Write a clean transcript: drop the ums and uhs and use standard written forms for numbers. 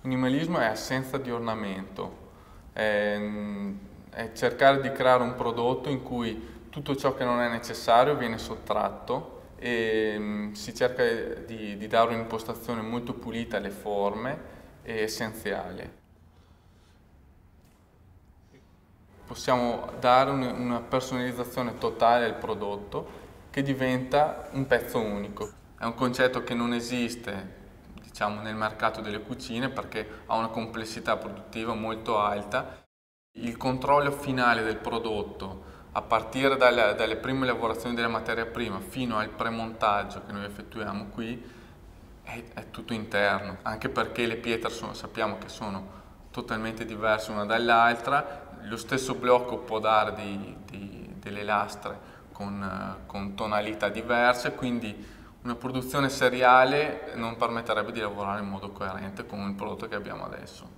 Minimalismo è assenza di ornamento, è cercare di creare un prodotto in cui tutto ciò che non è necessario viene sottratto e si cerca di dare un'impostazione molto pulita alle forme e essenziali. Possiamo dare una personalizzazione totale al prodotto che diventa un pezzo unico. È un concetto che non esiste, diciamo, nel mercato delle cucine perché ha una complessità produttiva molto alta. Il controllo finale del prodotto, a partire dalle prime lavorazioni della materia prima fino al premontaggio che noi effettuiamo qui, è tutto interno, anche perché le pietre sappiamo che sono totalmente diverse una dall'altra. Lo stesso blocco può dare delle lastre con tonalità diverse, quindi una produzione seriale non permetterebbe di lavorare in modo coerente con il prodotto che abbiamo adesso.